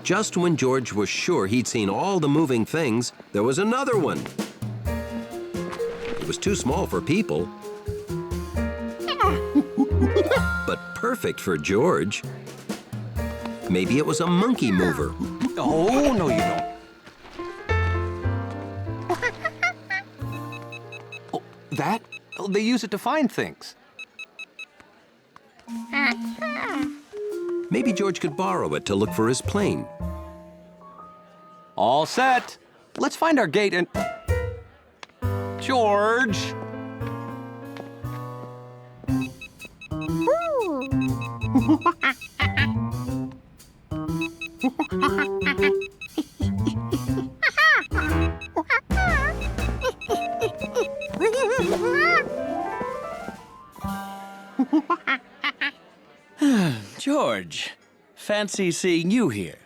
Just when George was sure he'd seen all the moving things, there was another one. It was too small for people, but perfect for George. Maybe it was a monkey mover. Oh, no, you don't. Oh, that? Oh, they use it to find things. Maybe George could borrow it to look for his plane. All set. Let's find our gate and... George! George, fancy seeing you here.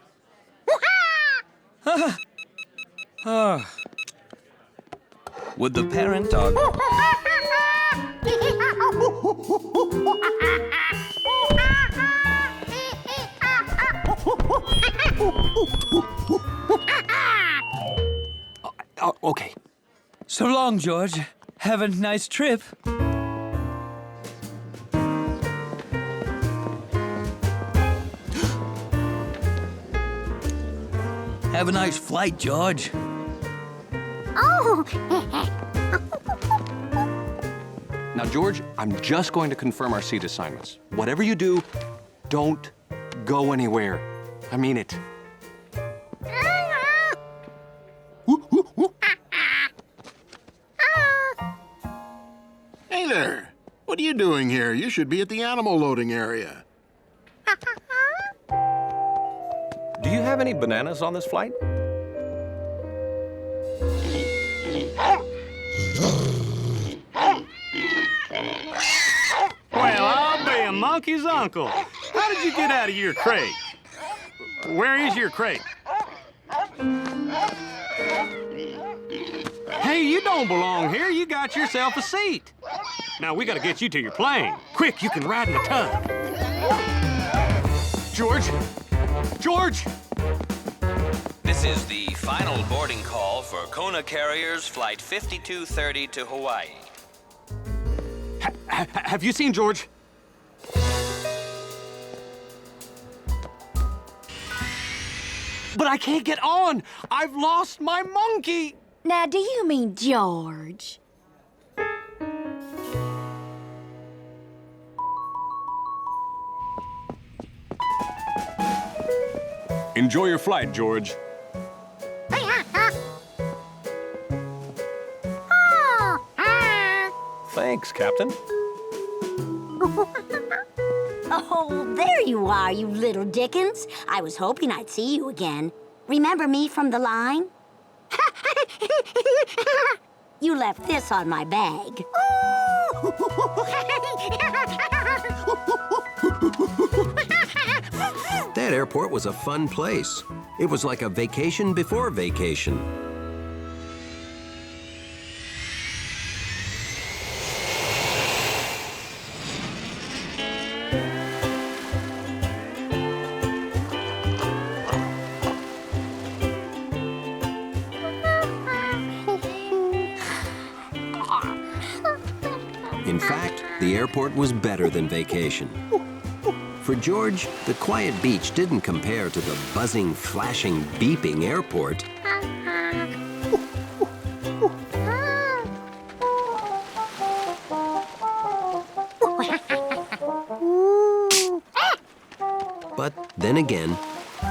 Would the parent dog... Okay. So long, George. Have a nice trip. Have a nice flight, George. Oh! Now, George, I'm just going to confirm our seat assignments. Whatever you do, don't go anywhere. I mean it. Hey there. What are you doing here? You should be at the animal loading area. Do you have any bananas on this flight? Well, I'll be a monkey's uncle. How did you get out of your crate? Where is your crate? Hey, you don't belong here. You got yourself a seat. Now, we gotta get you to your plane. Quick, you can ride in the tug. George! George! This is the final boarding call for Kona Carriers Flight 5230 to Hawaii. Have you seen George? But I can't get on! I've lost my monkey! Now, do you mean George? Enjoy your flight, George. Thanks, Captain. Oh, there you are, you little Dickens. I was hoping I'd see you again. Remember me from the line? You left this on my bag. That airport was a fun place. It was like a vacation before vacation. In fact, the airport was better than vacation. For George, the quiet beach didn't compare to the buzzing, flashing, beeping airport. But then again,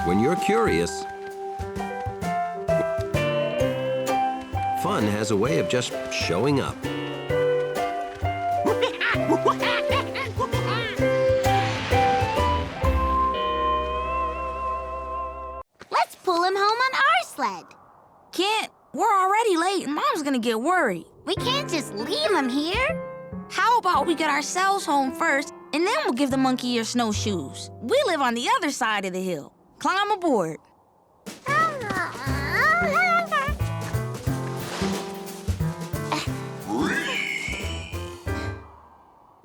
when you're curious, fun has a way of just showing up. Let's pull him home on our sled. Can't. We're already late and Mom's gonna get worried. We can't just leave him here. How about we get ourselves home first and then we'll give the monkey your snowshoes? We live on the other side of the hill. Climb aboard.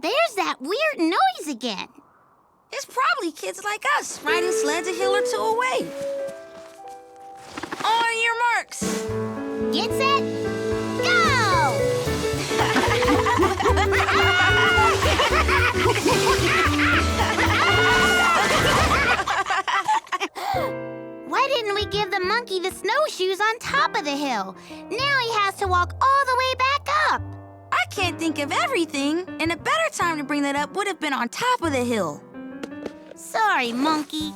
There's that weird noise again. It's probably kids like us riding sleds a hill or two away. didn't we give the monkey the snowshoes on top of the hill? Now he has to walk all the way back up. I can't think of everything, and a better time to bring that up would have been on top of the hill. Sorry, monkey.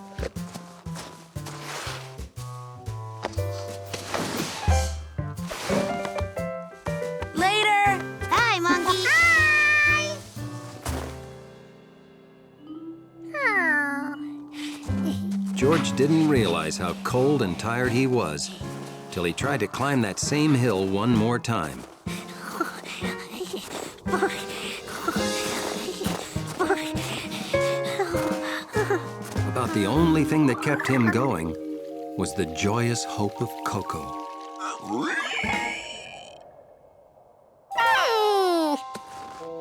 Later! Bye, monkey. George didn't realize how cold and tired he was till he tried to climb that same hill one more time. About the only thing that kept him going was the joyous hope of Coco.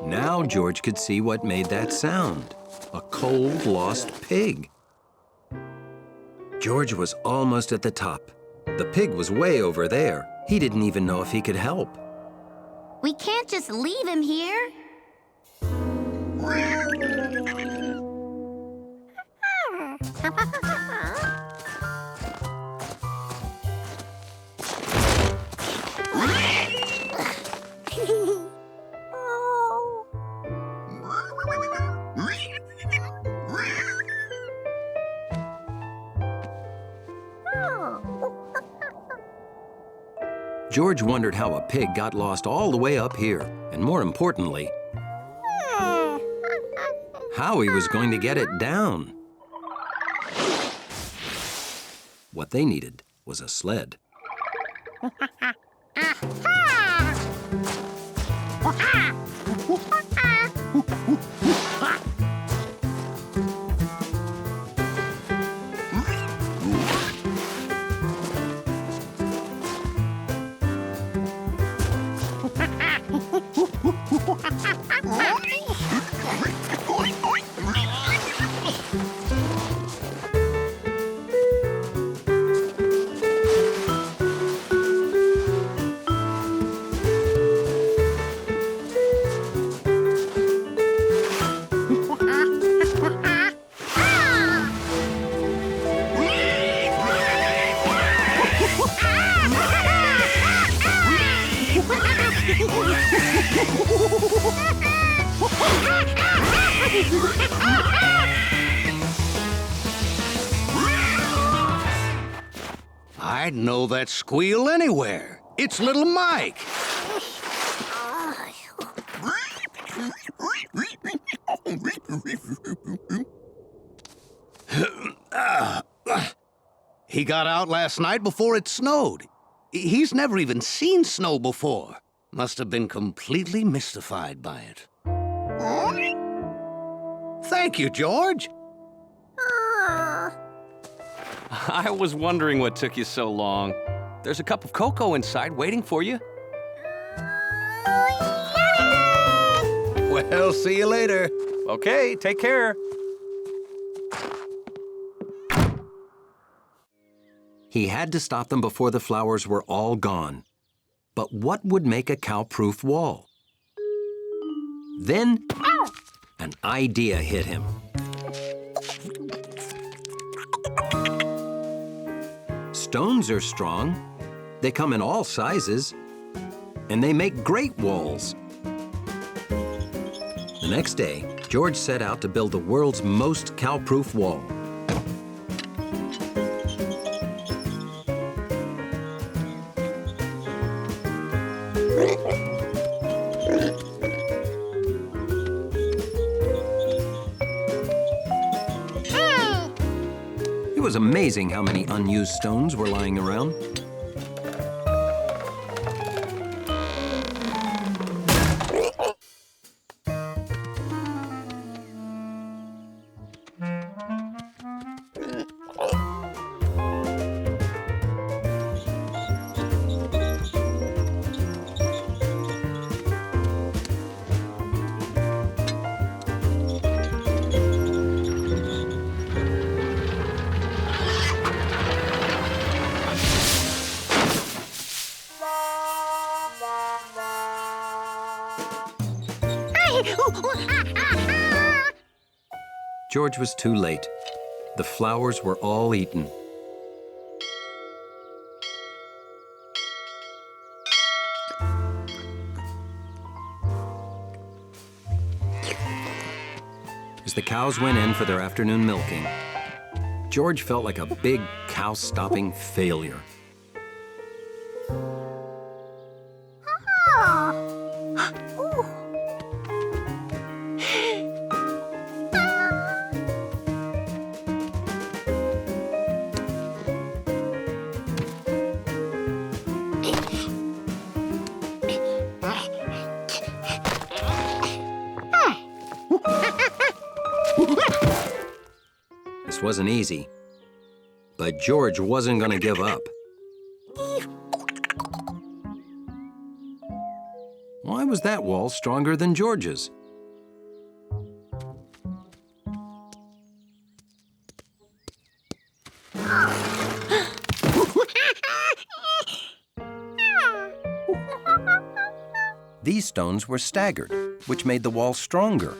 Now George could see what made that sound. A cold, lost pig. George was almost at the top. The pig was way over there. He didn't even know if he could help. We can't just leave him here. George wondered how a pig got lost all the way up here, and more importantly, how he was going to get it down. What they needed was a sled. I'd know that squeal anywhere. It's little Mike. He got out last night before it snowed. He's never even seen snow before. Must have been completely mystified by it. Thank you, George. I was wondering what took you so long. There's a cup of cocoa inside waiting for you. Well, see you later. Okay, take care. He had to stop them before the flowers were all gone. But what would make a cow-proof wall? Then, an idea hit him. Stones are strong. They come in all sizes. And they make great walls. The next day, George set out to build the world's most cow-proof wall. It was amazing how many unused stones were lying around. George was too late. The flowers were all eaten. the cows went in for their afternoon milking, George felt like a big cow-stopping failure. This wasn't easy, but George wasn't going to give up. Why was that wall stronger than George's? These stones were staggered, which made the wall stronger.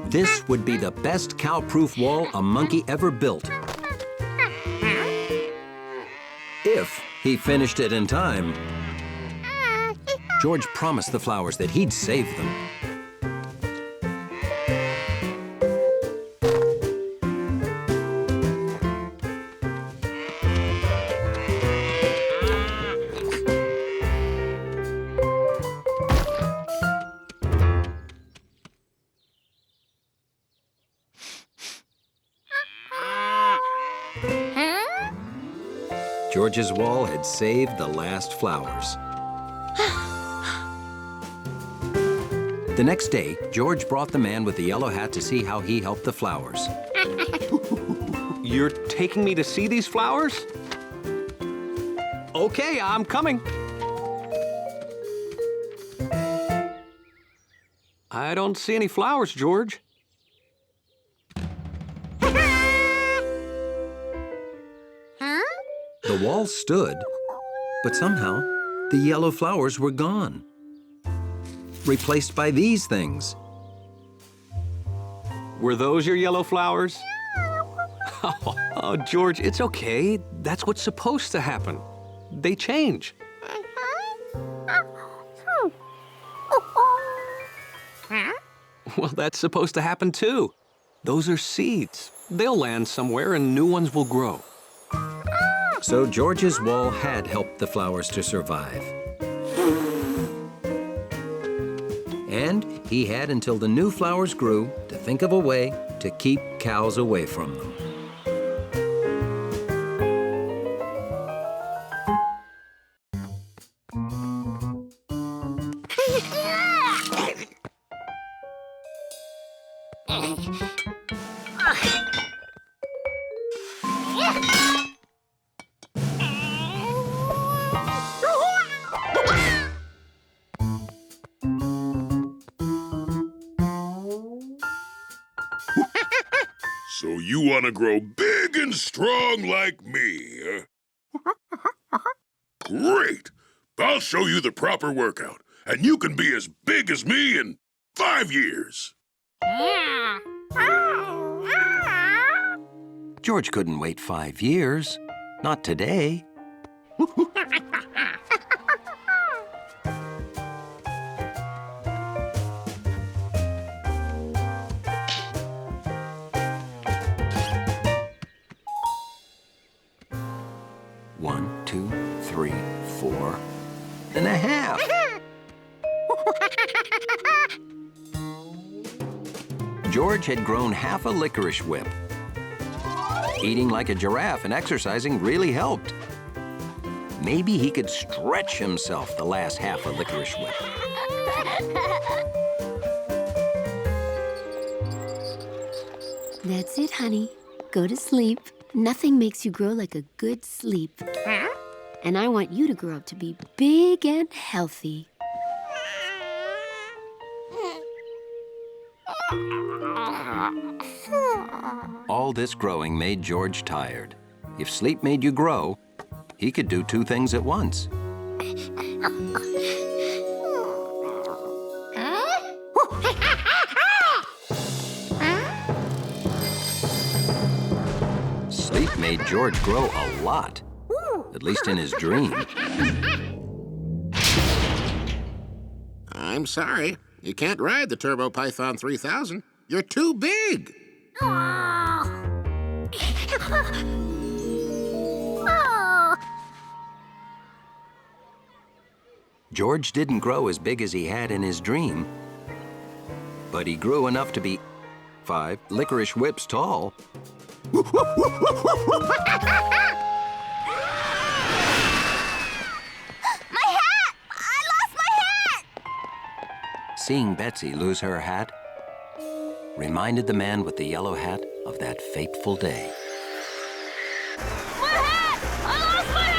This would be the best cow-proof wall a monkey ever built. If he finished it in time. George promised the flowers that he'd save them. George's wall had saved the last flowers. The next day, George brought the man with the yellow hat to see how he helped the flowers. You're taking me to see these flowers? Okay, I'm coming. I don't see any flowers, George. The wall stood, but somehow the yellow flowers were gone, replaced by these things. Were those your yellow flowers? Oh, George, it's okay. That's what's supposed to happen. They change. Well, that's supposed to happen too. Those are seeds. They'll land somewhere and new ones will grow. So George's wall had helped the flowers to survive. And he had until the new flowers grew to think of a way to keep cows away from them. So you want to grow big and strong like me, huh? Great! I'll show you the proper workout, and you can be as big as me in 5 years. George couldn't wait 5 years. Not today. One, 2, 3, 4 and a half. George had grown half a licorice whip. Eating like a giraffe and exercising really helped. Maybe he could stretch himself the last half a licorice whip. That's it, honey. Go to sleep. Nothing makes you grow like a good sleep. And I want you to grow up to be big and healthy. All this growing made George tired. If sleep made you grow, he could do 2 things at once. Sleep made George grow a lot. at least in his dream. I'm sorry. You can't ride the Turbo Python 3000. You're too big. George didn't grow as big as he had in his dream, but he grew enough to be 5 licorice whips tall. My hat! I lost my hat! Seeing Betsy lose her hat reminded the man with the yellow hat of that fateful day. My hat! I lost my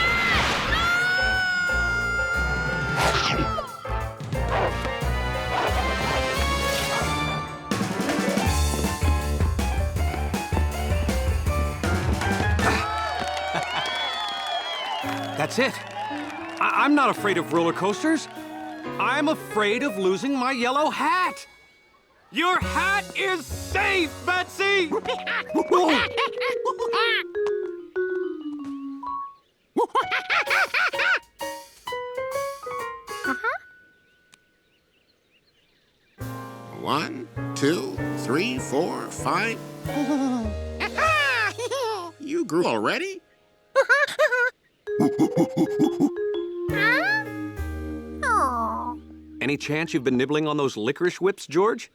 That's it. I'm not afraid of roller coasters. I'm afraid of losing my yellow hat. Your hat is safe, Betsy! One, 2, 3, 4, 5. You grew already? Any chance you've been nibbling on those licorice whips, George?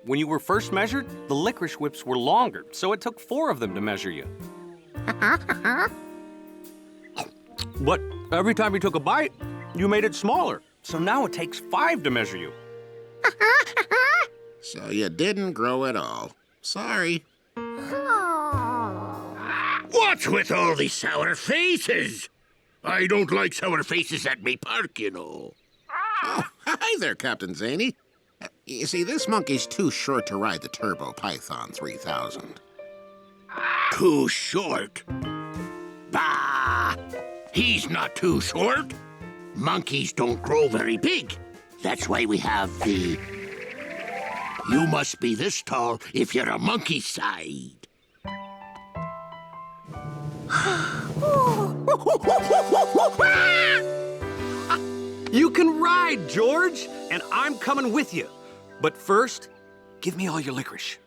When you were first measured, the licorice whips were longer, so it took 4 of them to measure you. But every time you took a bite, you made it smaller, so now it takes 5 to measure you. So you didn't grow at all. Sorry. What's with all these sour faces? I don't like sour faces at me park, you know. Oh, hi there, Captain Zany. You see, this monkey's too short to ride the Turbo Python 3000. Too short? Bah! He's not too short. Monkeys don't grow very big. That's why we have the... You must be this tall if you're a monkey side. You can ride, George, and I'm coming with you. But first, give me all your licorice.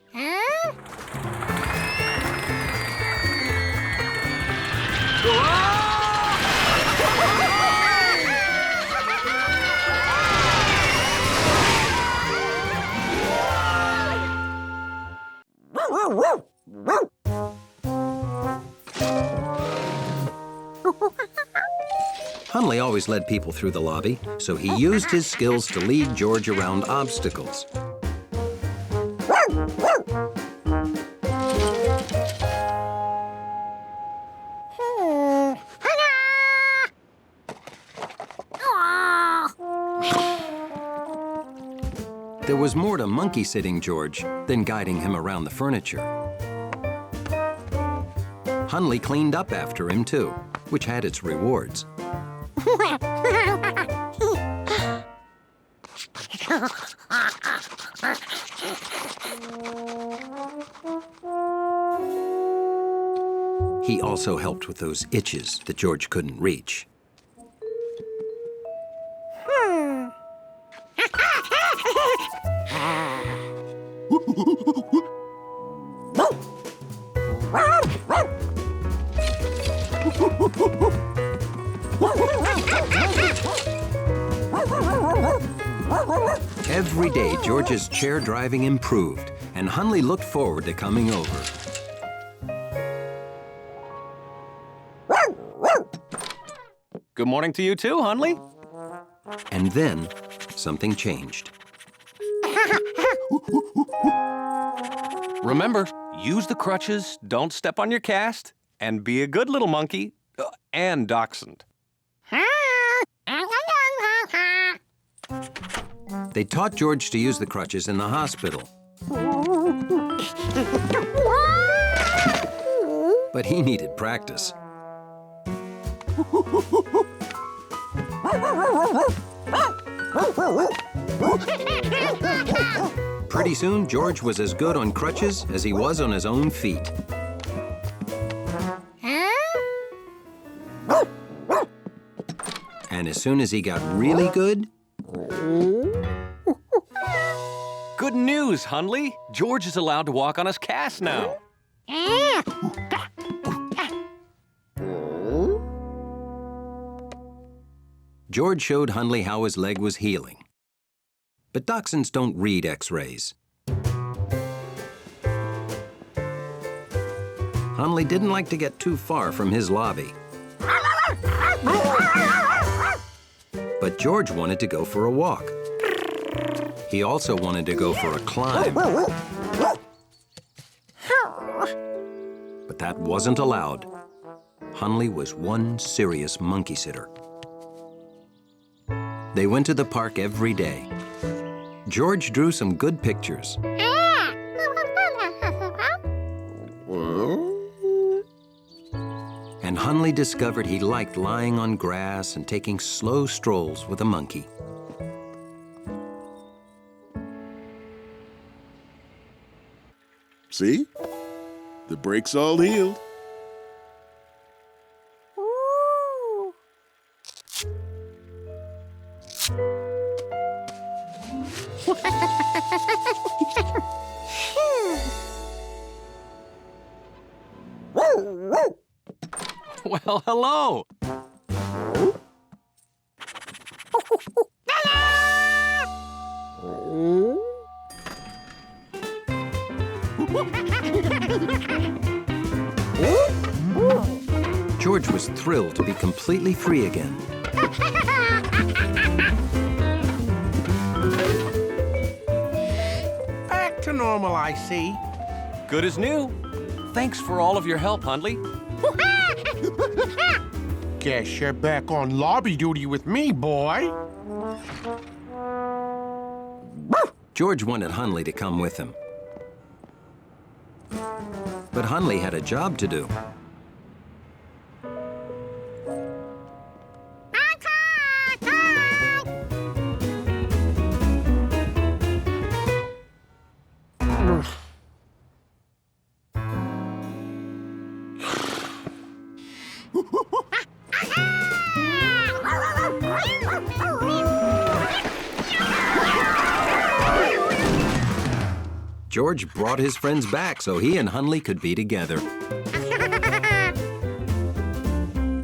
Hunley always led people through the lobby, so he used his skills to lead George around obstacles. There was more to monkey-sitting George than guiding him around the furniture. Hunley cleaned up after him, too, which had its rewards. He also helped with those itches that George couldn't reach. Every day, George's chair driving improved, and Hunley looked forward to coming over. Good morning to you too, Hunley. And then, something changed. Remember, use the crutches, don't step on your cast, and be a good little monkey, and dachshund. They taught George to use the crutches in the hospital. But he needed practice. Pretty soon, George was as good on crutches as he was on his own feet. And as soon as he got really good, Good news, Hundley. George is allowed to walk on his cast now. George showed Hundley how his leg was healing. But dachshunds don't read X-rays. Hundley didn't like to get too far from his lobby. But George wanted to go for a walk. He also wanted to go for a climb. But that wasn't allowed. Hundley was one serious monkey sitter. They went to the park every day. George drew some good pictures. And Hundley discovered he liked lying on grass and taking slow strolls with a monkey. See? The break's all healed. Well, hello. George was thrilled to be completely free again. Back to normal, I see. Good as new. Thanks for all of your help, Hundley. Guess you're back on lobby duty with me, boy. George wanted Hundley to come with him. But Hundley had a job to do. George brought his friends back so he and Hundley could be together.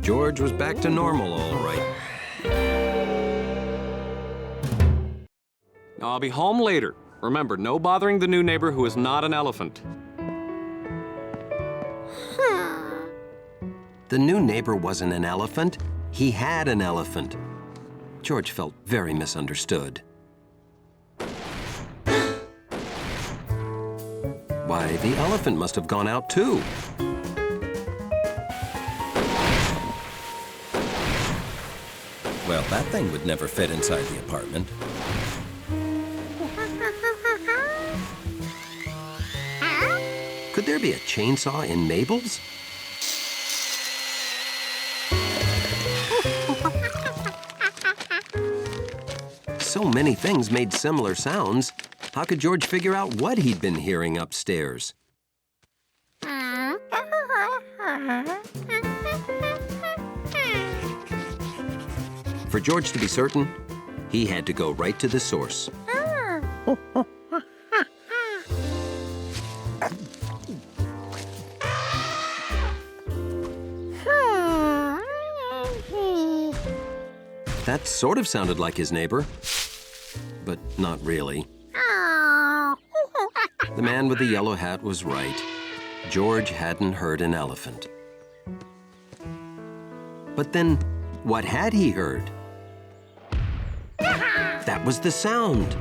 George was back to normal, all right. I'll be home later. Remember, no bothering the new neighbor who is not an elephant. The new neighbor wasn't an elephant. He had an elephant. George felt very misunderstood. Why, the elephant must have gone out too. Well, that thing would never fit inside the apartment. Could there be a chainsaw in Mabel's? So many things made similar sounds. How could George figure out what he'd been hearing upstairs? For George to be certain, he had to go right to the source. That sort of sounded like his neighbor, but not really. The man with the yellow hat was right. George hadn't heard an elephant. But then, what had he heard? That was the sound.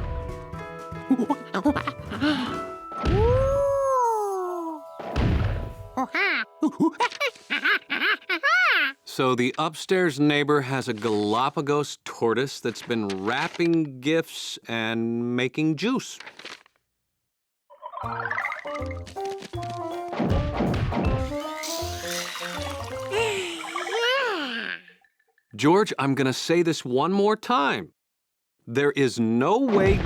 So the upstairs neighbor has a Galapagos tortoise that's been wrapping gifts and making juice. George, I'm gonna say this one more time. There is no way...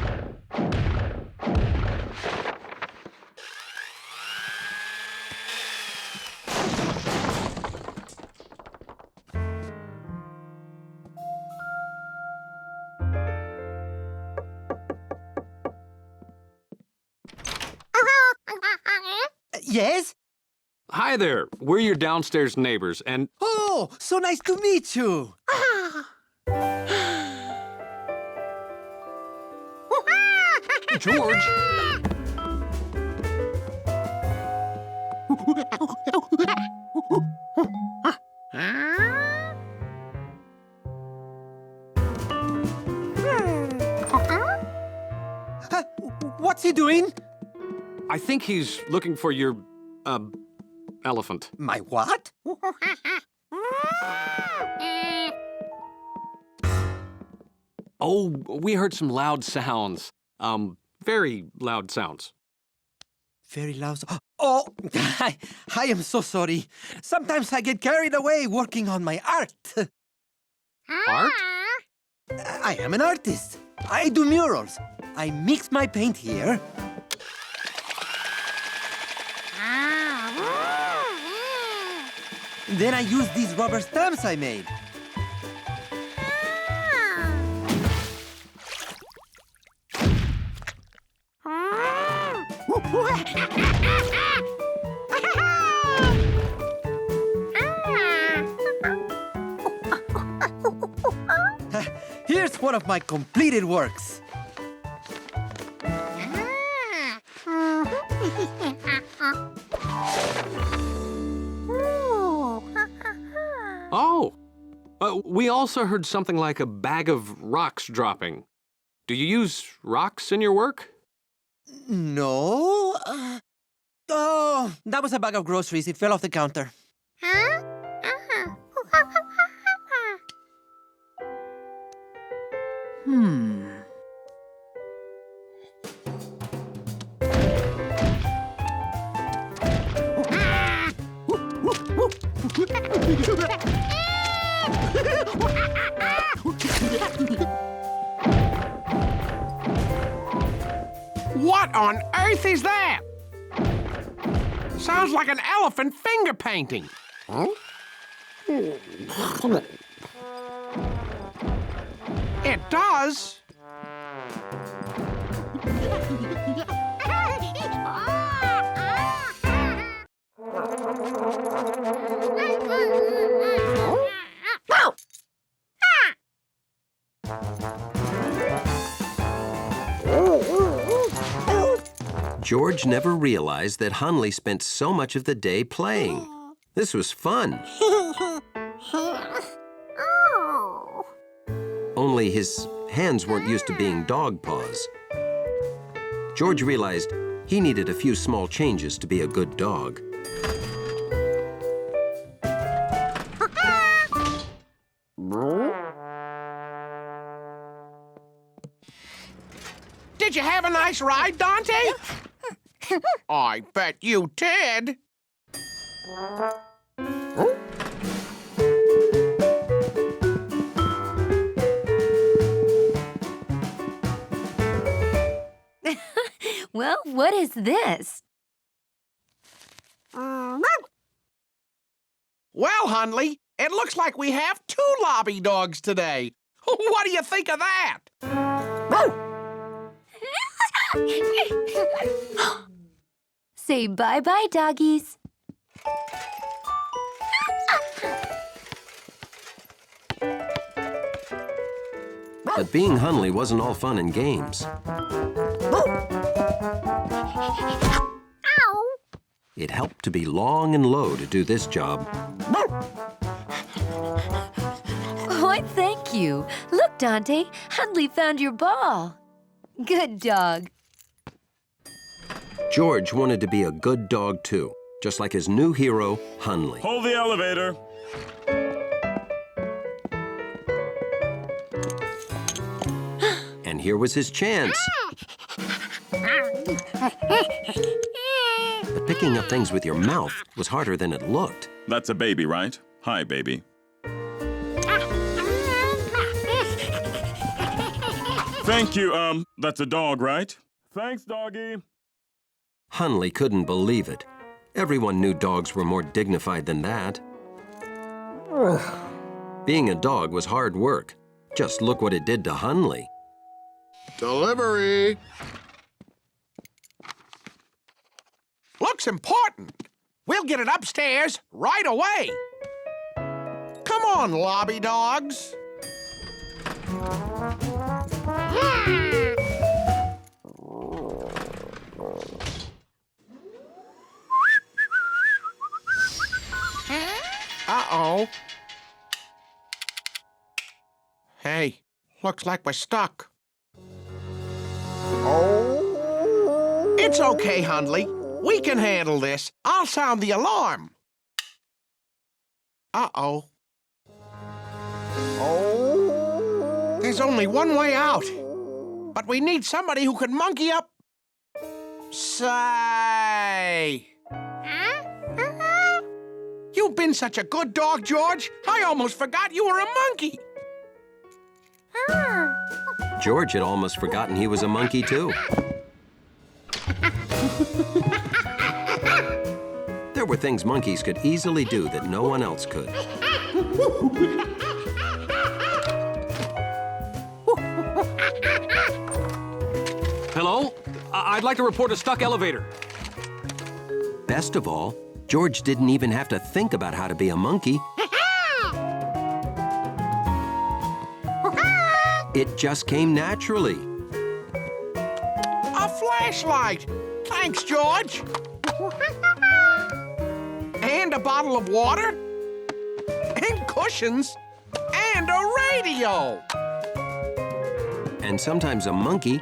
Yes? Hi there. We're your downstairs neighbors, and... Oh, so nice to meet you. George! What's he doing? I think he's looking for your, elephant. My what? Oh, we heard some loud sounds. Very loud sounds. Very loud. Oh, I am so sorry. Sometimes I get carried away working on my art. Art? I am an artist. I do murals. I mix my paint here. Then I use these rubber stamps I made. Here's one of my completed works. Oh! We also heard something like a bag of rocks dropping. Do you use rocks in your work? No. Oh, that was a bag of groceries. It fell off the counter. What on earth is that? Sounds like an elephant finger painting. Huh? It does. George never realized that Hunley spent so much of the day playing. This was fun. Only his hands weren't used to being dog paws. George realized he needed a few small changes to be a good dog. Did you have a nice ride, Dante? I bet you did. Well, what is this? Well, Hunley, it looks like we have 2 lobby dogs today. What do you think of that? Say bye-bye, doggies. But being Hunley wasn't all fun and games. It helped to be long and low to do this job. Why, thank you. Look, Dante, Hunley found your ball. Good dog. George wanted to be a good dog, too, just like his new hero, Hunley. Hold the elevator. And here was his chance. But picking up things with your mouth was harder than it looked. That's a baby, right? Hi, baby. Thank you, that's a dog, right? Thanks, doggy. Hunley couldn't believe it. Everyone knew dogs were more dignified than that. Being a dog was hard work. Just look what it did to Hunley. Delivery! Looks looks important. We'll get it upstairs right away. Come on, lobby dogs. Uh-oh. Hey, looks like we're stuck. Oh. It's okay, Hundley. We can handle this. I'll sound the alarm. Uh-oh. Oh. There's only one way out. But we need somebody who can monkey up. Say. You've been such a good dog, George. I almost forgot you were a monkey. George had almost forgotten he was a monkey, too. There were things monkeys could easily do that no one else could. Hello? I'd like to report a stuck elevator. Best of all, George didn't even have to think about how to be a monkey. It just came naturally. A flashlight. Thanks, George. And a bottle of water. And cushions. And a radio. And sometimes a monkey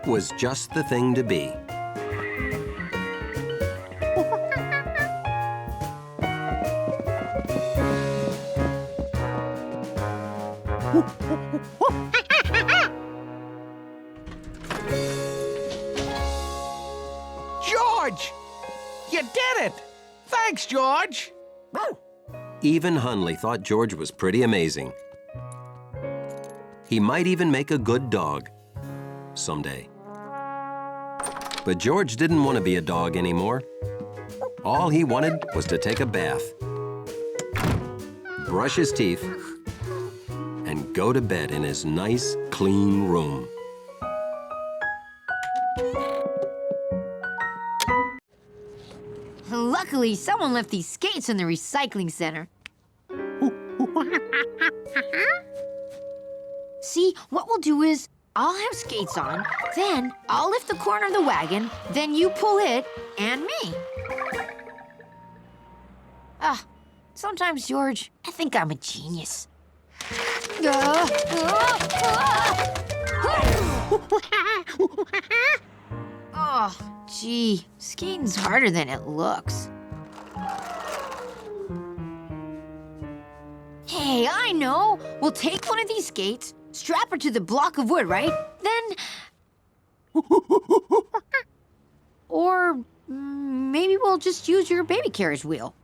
was just the thing to be. George! You did it! Thanks, George! Even Hundley thought George was pretty amazing. He might even make a good dog someday. But George didn't want to be a dog anymore. All he wanted was to take a bath, brush his teeth, and go to bed in his nice, clean room. Luckily, someone left these skates in the recycling center. See, what we'll do is, I'll have skates on, then I'll lift the corner of the wagon, then you pull it, and me. Sometimes, George, I think I'm a genius. Oh, gee, skating's harder than it looks. Hey, I know. We'll take one of these skates, strap her to the block of wood, right? Then... Or maybe we'll just use your baby carriage wheel.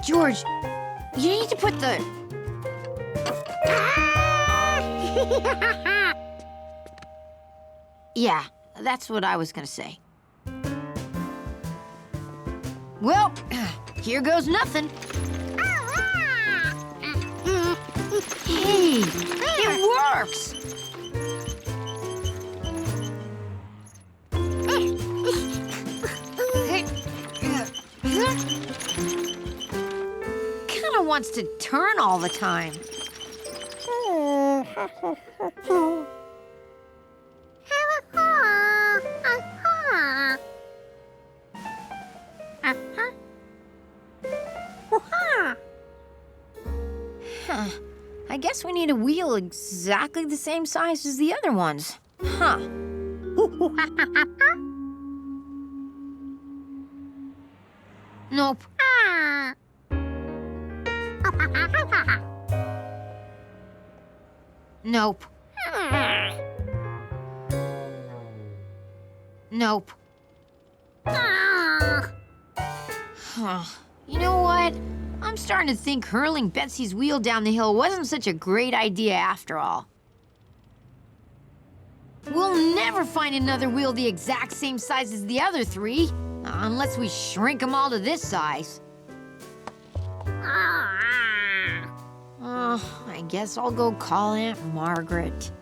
George, you need to put the... Yeah, that's what I was gonna say. Well, here goes nothing. Hey, it works! Kinda wants to turn all the time. Huh. I guess we need a wheel exactly the same size as the other ones. Huh. Nope. Nope. Nope. Huh. You know what? I'm starting to think hurling Betsy's wheel down the hill wasn't such a great idea after all. We'll never find another wheel the exact same size as the other three, unless we shrink them all to this size. I guess I'll go call Aunt Margaret.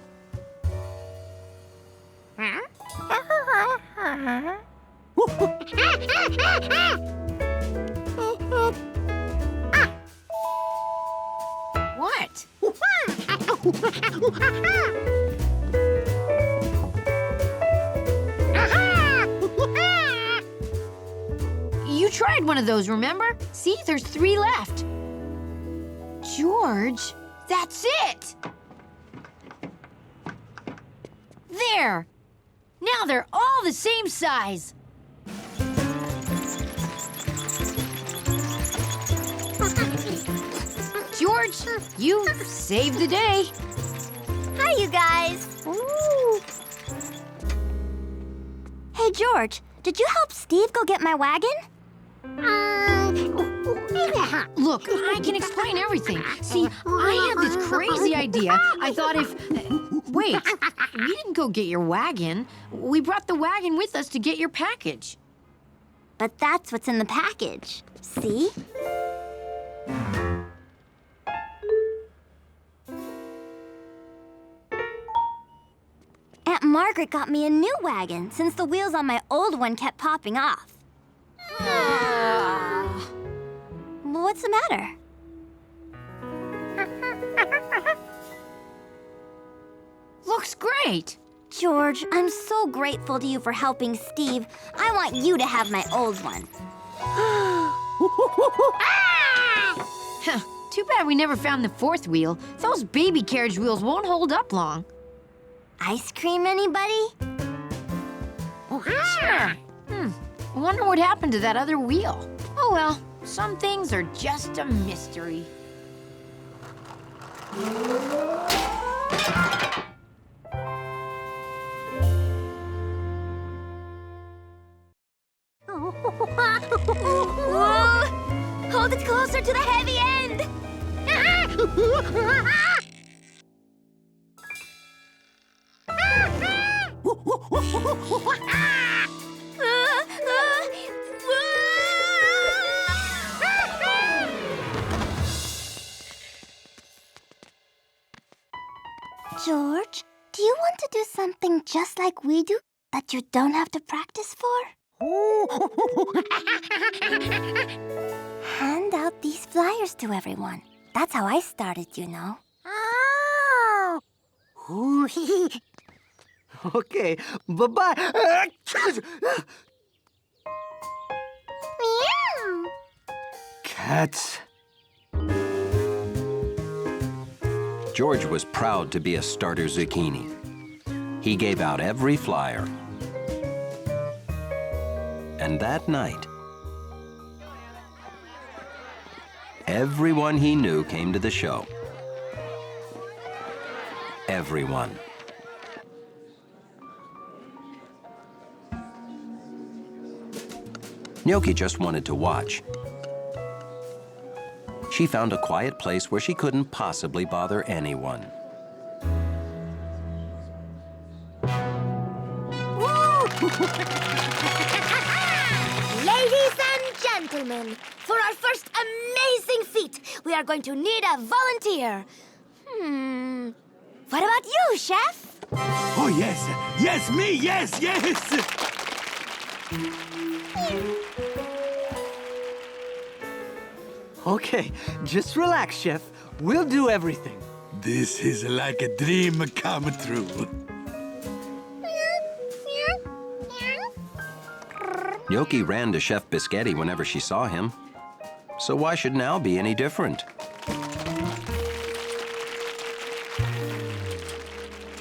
What? You tried one of those, remember? See, there's 3 left. George, that's it! There! Now they're all the same size. George, you saved the day. Hi, you guys. Ooh. Hey, George, did you help Steve go get my wagon? Look, I can explain everything. See, I had this crazy idea. I thought if... wait, we didn't go get your wagon. We brought the wagon with us to get your package. But that's what's in the package. See? Aunt Margaret got me a new wagon since the wheels on my old one kept popping off. What's the matter? Looks great. George, I'm so grateful to you for helping Steve. I want you to have my old one. Too bad we never found the 4th wheel. Those baby carriage wheels won't hold up long. Ice cream, anybody? Sure. I wonder what happened to that other wheel. Oh well, some things are just a mystery. Hold it closer to the heavy end! George, do you want to do something just like we do that you don't have to practice for? Hand out these flyers to everyone. That's how I started, you know. Okay, bye-bye. Cats. George was proud to be a starter zucchini. He gave out every flyer. And that night, everyone he knew came to the show. Everyone. Gnocchi just wanted to watch. She found a quiet place where she couldn't possibly bother anyone. Ladies and gentlemen, for our first amazing feat, we are going to need a volunteer. What about you, Chef? Oh, yes. Yes, me. Yes, yes. Okay, just relax, Chef. We'll do everything. This is like a dream come true. Gnocchi ran to Chef Biscotti whenever she saw him. So why should now be any different?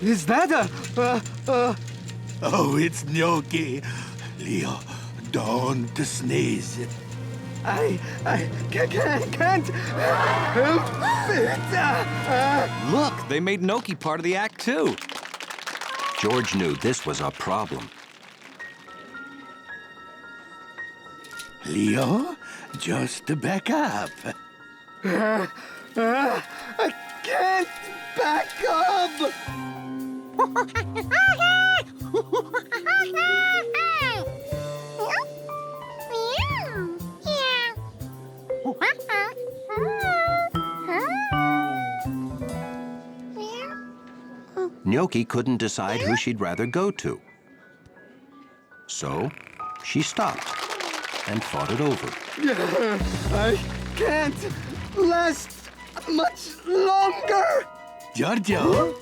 Is that Oh, it's Gnocchi. Leo, don't sneeze. I can't help it. Look, they made Gnocchi part of the act, too. George knew this was a problem. Leo, Just to back up. I can't back up! Gnocchi couldn't decide who she'd rather go to. So she stopped and thought it over. I can't last much longer! Giorgio,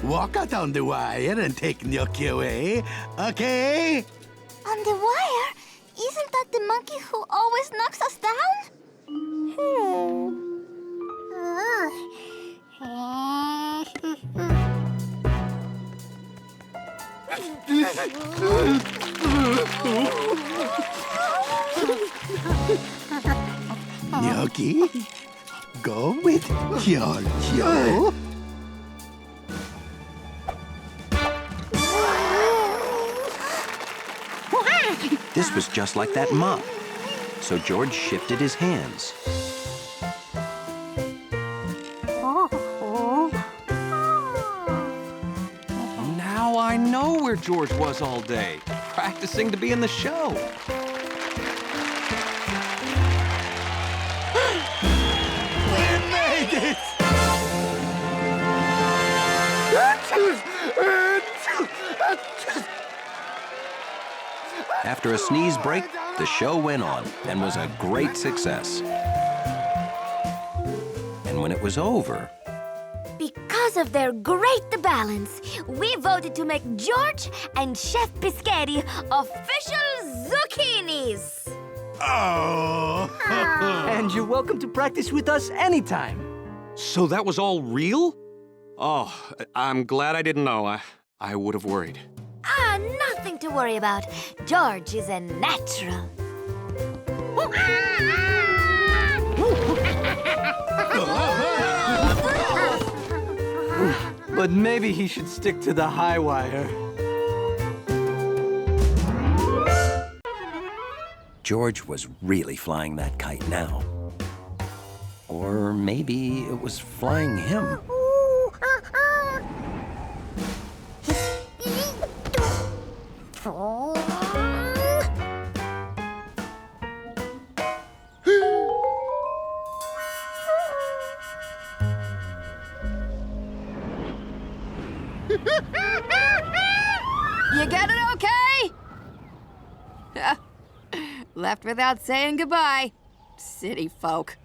walk out on the wire and take Gnocchi away, okay? On the wire? Isn't that the monkey who always knocks us down? Gnocchi, go with Giorgio. This was just like that mop. So George shifted his hands. Now I know where George was all day, practicing to be in the show. We made it! After a sneeze break, the show went on and was a great success. And when it was over, Because of their great balance, we voted to make George and Chef Biscotti official zucchinis. Oh! And you're welcome to practice with us anytime. So that was all real? Oh, I'm glad I didn't know. I would have worried. Nothing to worry about. George is a natural. But maybe he should stick to the high wire. George was really flying that kite now. Or maybe it was flying him. You get it okay? Left without saying goodbye. City folk.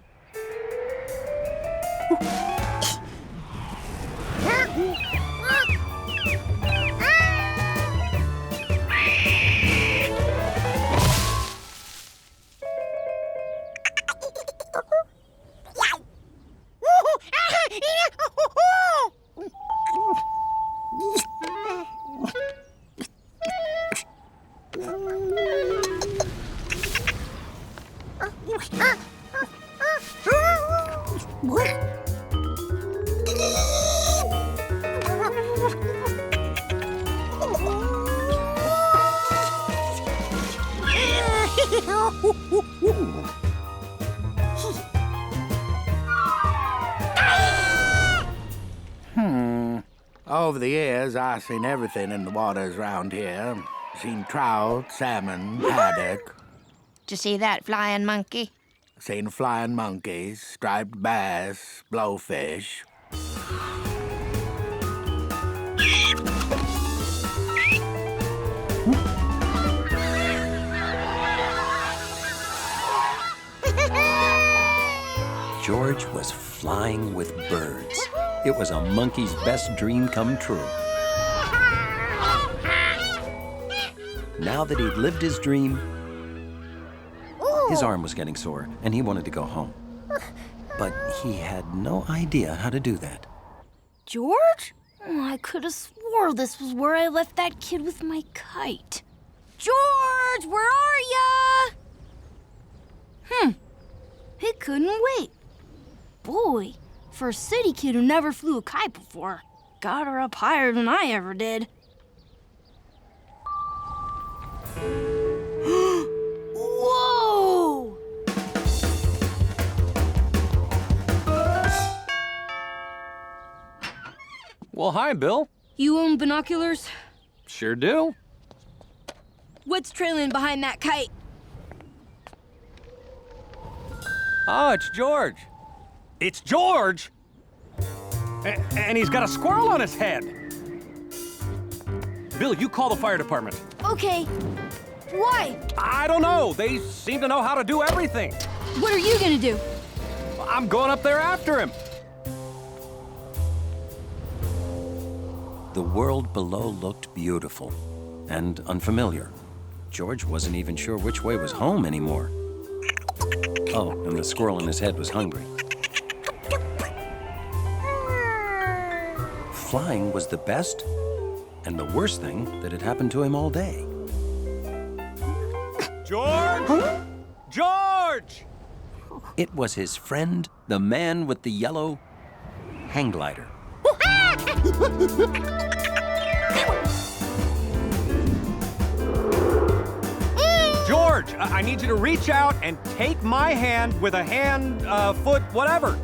Over the years, I've seen everything in the waters around here. Seen trout, salmon, haddock. Did you see that flying monkey? Seen flying monkeys, striped bass, blowfish. George was flying with birds. It was a monkey's best dream come true. Now that he'd lived his dream, his arm was getting sore and he wanted to go home. But he had no idea how to do that. George? Oh, I could have swore this was where I left that kid with my kite. George, where are ya? He couldn't wait. Boy, for a city kid who never flew a kite before, got her up higher than I ever did. Whoa! Well, hi, Bill. You own binoculars? Sure do. What's trailing behind that kite? Oh, it's George. It's George? And he's got a squirrel on his head. Bill, you call the fire department. Okay. Why? I don't know. They seem to know how to do everything. What are you gonna do? I'm going up there after him. The world below looked beautiful and unfamiliar. George wasn't even sure which way was home anymore. Oh, and the squirrel in his head was hungry. Flying was the best and the worst thing that had happened to him all day. George! George! It was his friend, the man with the yellow hang glider. George, I need you to reach out and take my hand with a hand, foot, whatever.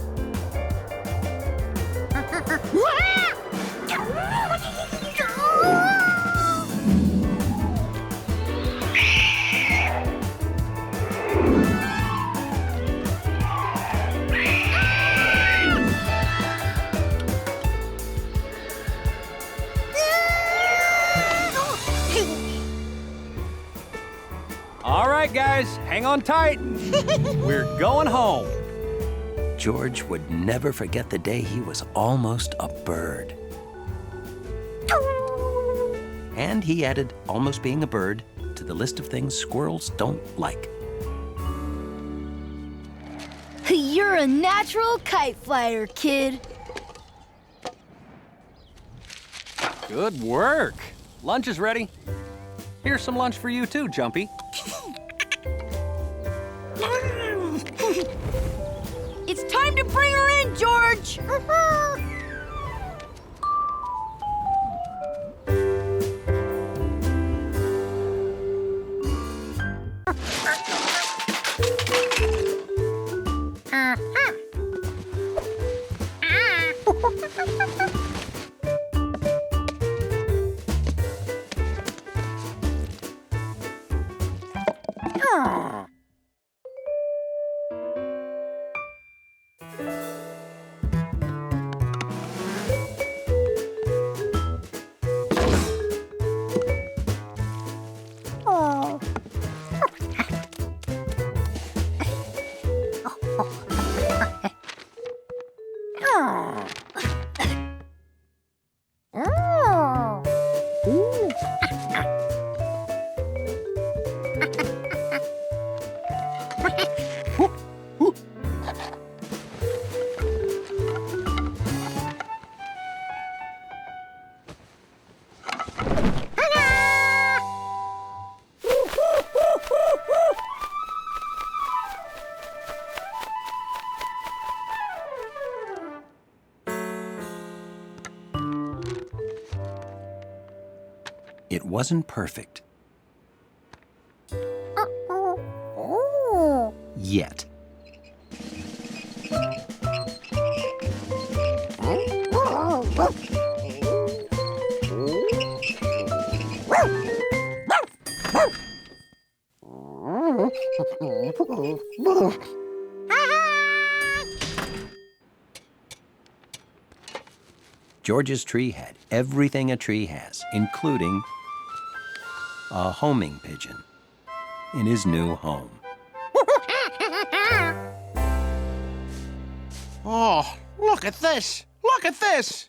All right, guys, hang on tight. We're going home. George would never forget the day he was almost a bird. And he added almost being a bird to the list of things squirrels don't like. You're a natural kite flyer, kid. Good work. Lunch is ready. Here's some lunch for you too, Jumpy. It's time to bring her in, George! It wasn't perfect. Yet. George's tree had everything a tree has, including a homing pigeon in his new home. Oh, look at this! Look at this!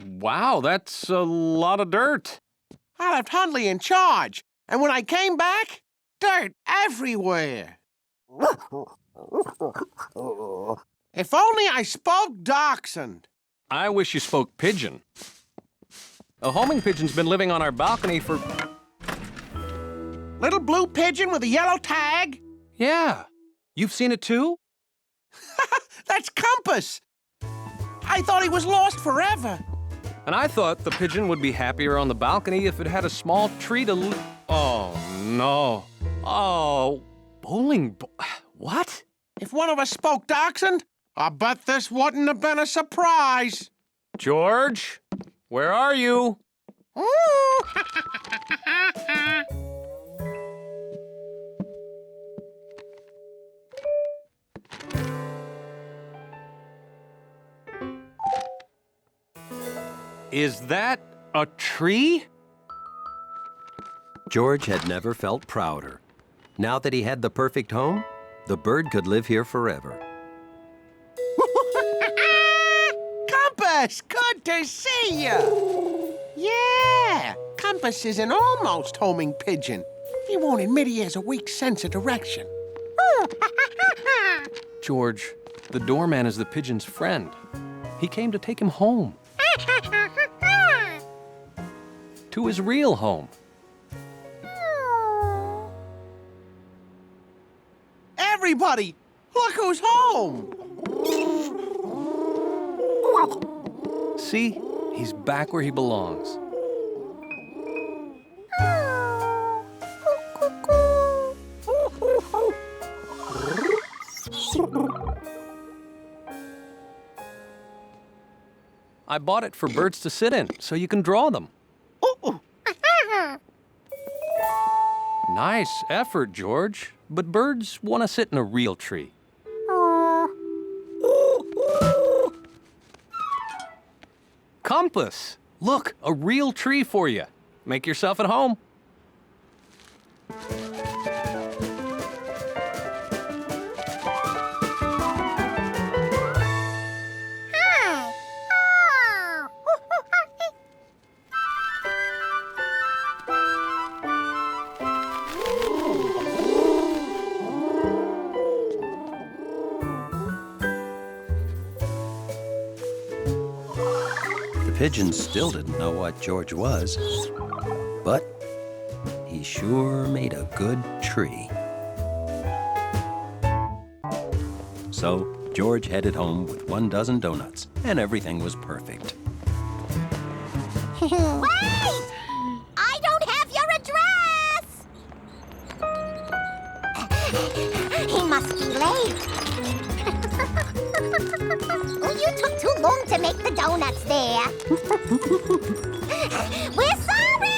Wow, that's a lot of dirt. I left Hundley in charge, and when I came back, dirt everywhere. If only I spoke Dachshund. I wish you spoke pigeon. A homing pigeon's been living on our balcony for... Little blue pigeon with a yellow tag? Yeah. You've seen it too? That's Compass. I thought he was lost forever. And I thought the pigeon would be happier on the balcony if it had a small tree to Oh, no. Oh, what? If one of us spoke Dachshund, I bet this wouldn't have been a surprise. George, where are you? Is that a tree? George had never felt prouder. Now that he had the perfect home, the bird could live here forever. Compass, good to see you. Yeah, Compass is an almost homing pigeon. He won't admit he has a weak sense of direction. George, the doorman is the pigeon's friend. He came to take him home. To his real home. Everybody, look who's home. See? He's back where he belongs. I bought it for birds to sit in, so you can draw them. Nice effort, George. But birds want to sit in a real tree. Compass! Look, a real tree for you. Make yourself at home. The pigeons still didn't know what George was, but he sure made a good tree. So George headed home with 12 donuts, and everything was perfect. Wait! I don't have your address! He must be late. You took too long to make the donuts there. We're sorry!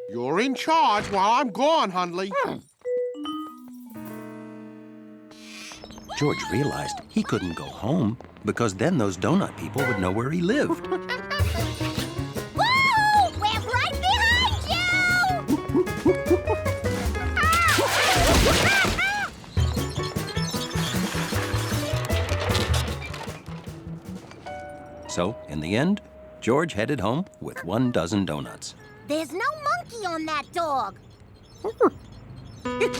You're in charge while I'm gone, Hundley. George realized he couldn't go home because then those donut people would know where he lived. Woo! We're right behind you! So, in the end, George headed home with 12 donuts. There's no monkey on that dog. Monkey!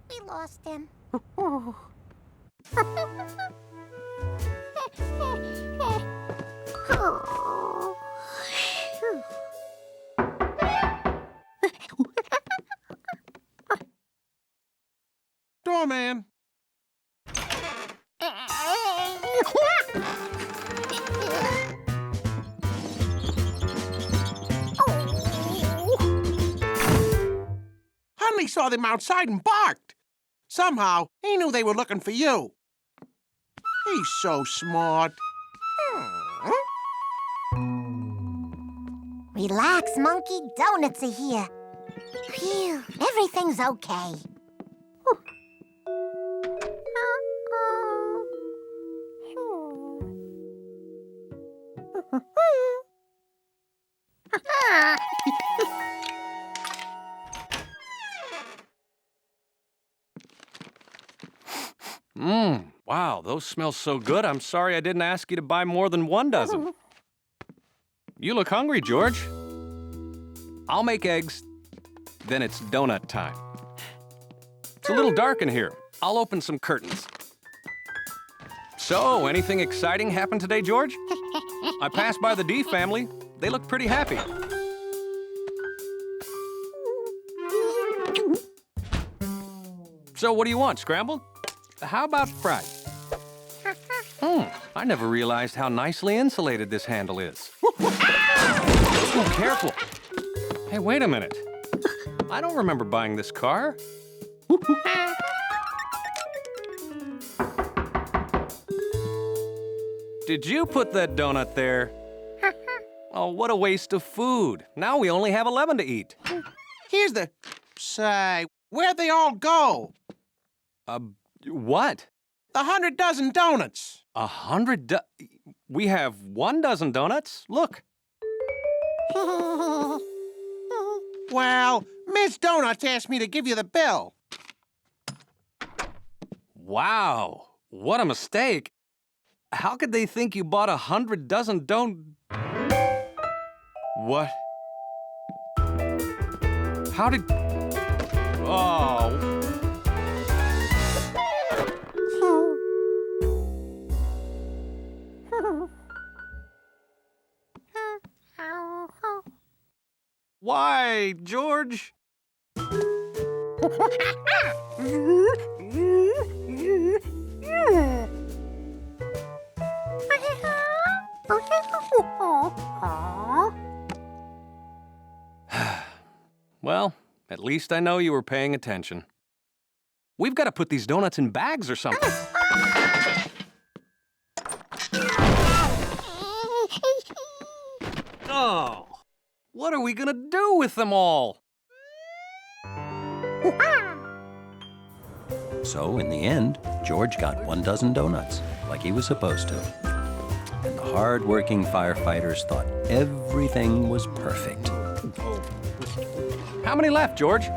We lost him. Doorman. Hundley saw them outside and barked. Somehow, he knew they were looking for you. He's so smart. Relax, Monkey. Donuts are here. Phew, everything's okay. Wow, those smell so good. I'm sorry I didn't ask you to buy more than 12. You look hungry, George. I'll make eggs, then it's donut time. It's a little dark in here. I'll open some curtains. So, anything exciting happened today, George? I passed by the D family. They look pretty happy. So what do you want, scrambled? How about fried? I never realized how nicely insulated this handle is. Oh, careful. Hey, wait a minute. I don't remember buying this car. Did you put that donut there? Oh, what a waste of food. Now we only have 11 to eat. Here's the... Say, where'd they all go? What? The 100 dozen donuts. 100 We have 1 dozen donuts? Look. Well, Miss Donuts asked me to give you the bill. Wow, what a mistake. How could they think you bought 100 dozen What? How did... Oh... Why, George? Well, at least I know you were paying attention. We've got to put these donuts in bags or something. Oh, what are we gonna do with them all? So, in the end, George got 1 dozen donuts, like he was supposed to. And the hard-working firefighters thought everything was perfect. How many left, George?